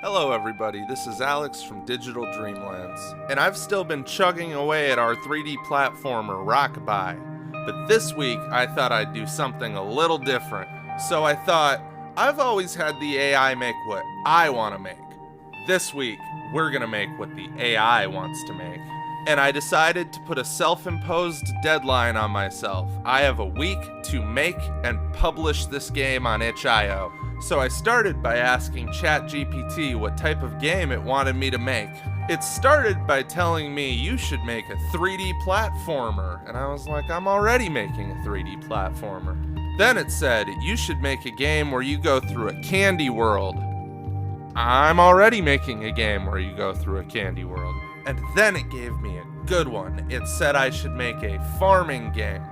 Hello everybody, this is Alex from Digital Dreamlands, and I've still been chugging away at our 3D platformer Rockabye, but this week I thought I'd do something a little different. So I thought, I've always had the AI make what I want to make. This week, we're gonna make what the AI wants to make. And I decided to put a self-imposed deadline on myself. I have a week to make and publish this game on itch.io. So I started by asking ChatGPT what type of game it wanted me to make. It started by telling me you should make a 3D platformer, and I was like, I'm already making a 3D platformer. Then it said, you should make a game where you go through a candy world. I'm already making a game where you go through a candy world. And then it gave me a good one. It said I should make a farming game.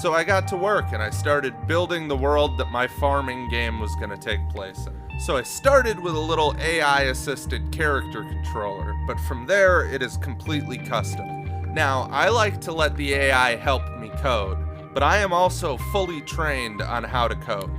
So I got to work and I started building the world that my farming game was going to take place in. So I started with a little AI-assisted character controller, but from there it is completely custom. Now, I like to let the AI help me code, but I am also fully trained on how to code.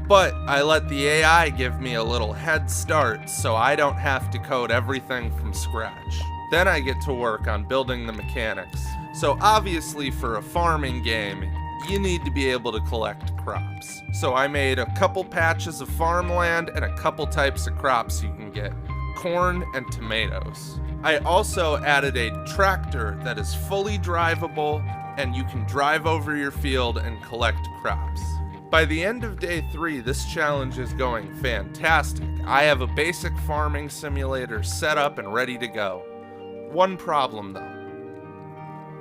But I let the AI give me a little head start so I don't have to code everything from scratch. Then I get to work on building the mechanics. So obviously for a farming game, you need to be able to collect crops. So I made a couple patches of farmland and a couple types of crops you can get, corn and tomatoes. I also added a tractor that is fully drivable and you can drive over your field and collect crops. By the end of day 3, this challenge is going fantastic. I have a basic farming simulator set up and ready to go. One problem though.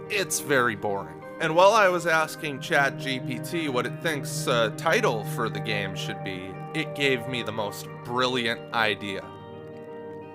It's very boring. And while I was asking ChatGPT what it thinks a title for the game should be, it gave me the most brilliant idea.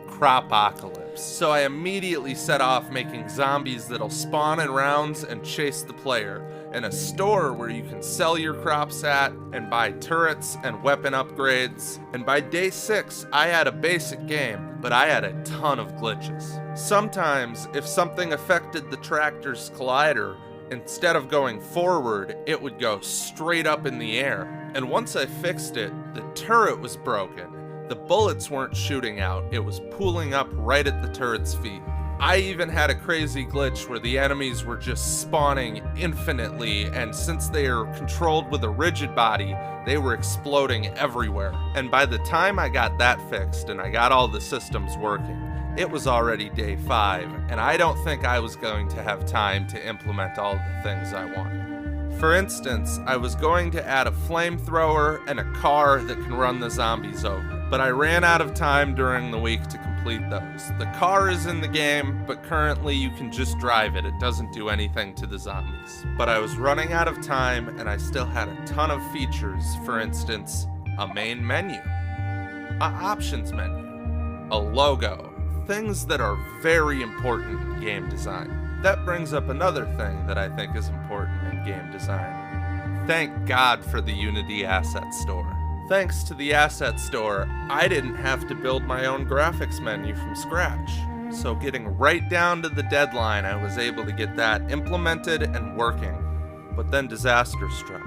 Cropocalypse. So I immediately set off making zombies that'll spawn in rounds and chase the player, and a store where you can sell your crops at and buy turrets and weapon upgrades. And by day 6, I had a basic game, but I had a ton of glitches. Sometimes, if something affected the tractor's collider, instead of going forward, it would go straight up in the air. And once I fixed it, the turret was broken. The bullets weren't shooting out, it was pooling up right at the turret's feet. I even had a crazy glitch where the enemies were just spawning infinitely, and since they are controlled with a rigid body, they were exploding everywhere. And by the time I got that fixed and I got all the systems working, it was already day 5, and I don't think I was going to have time to implement all the things I wanted. For instance, I was going to add a flamethrower and a car that can run the zombies over, but I ran out of time during the week to complete those. The car is in the game, but currently you can just drive it. It doesn't do anything to the zombies. But I was running out of time, and I still had a ton of features. For instance, a main menu, an options menu, a logo, things that are very important in game design. That brings up another thing that I think is important in game design. Thank God for the Unity Asset Store. Thanks to the Asset Store, I didn't have to build my own graphics menu from scratch. So getting right down to the deadline, I was able to get that implemented and working. But then disaster struck.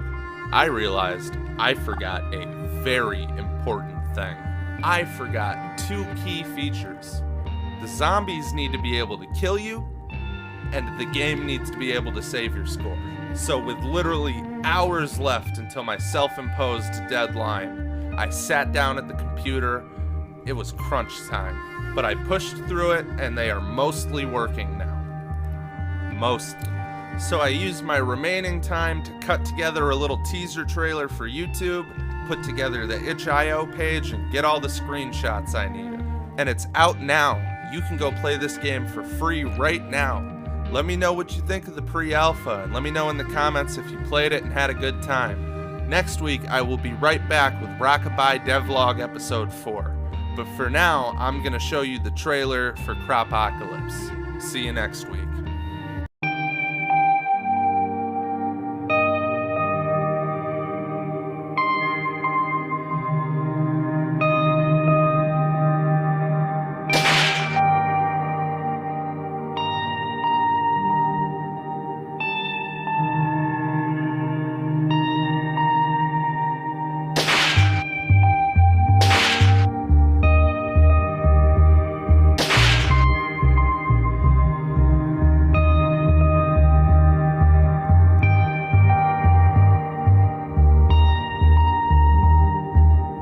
I realized I forgot a very important thing. I forgot 2 key features. The zombies need to be able to kill you, and the game needs to be able to save your score. So with literally hours left until my self-imposed deadline, I sat down at the computer. It was crunch time, but I pushed through it and they are mostly working now. Mostly. So I used my remaining time to cut together a little teaser trailer for YouTube, put together the itch.io page, and get all the screenshots I needed. And it's out now. You can go play this game for free right now. Let me know what you think of the pre-alpha, and let me know in the comments if you played it and had a good time. Next week, I will be right back with Rockabye Devlog Episode 4. But for now, I'm going to show you the trailer for Cropocalypse. See you next week.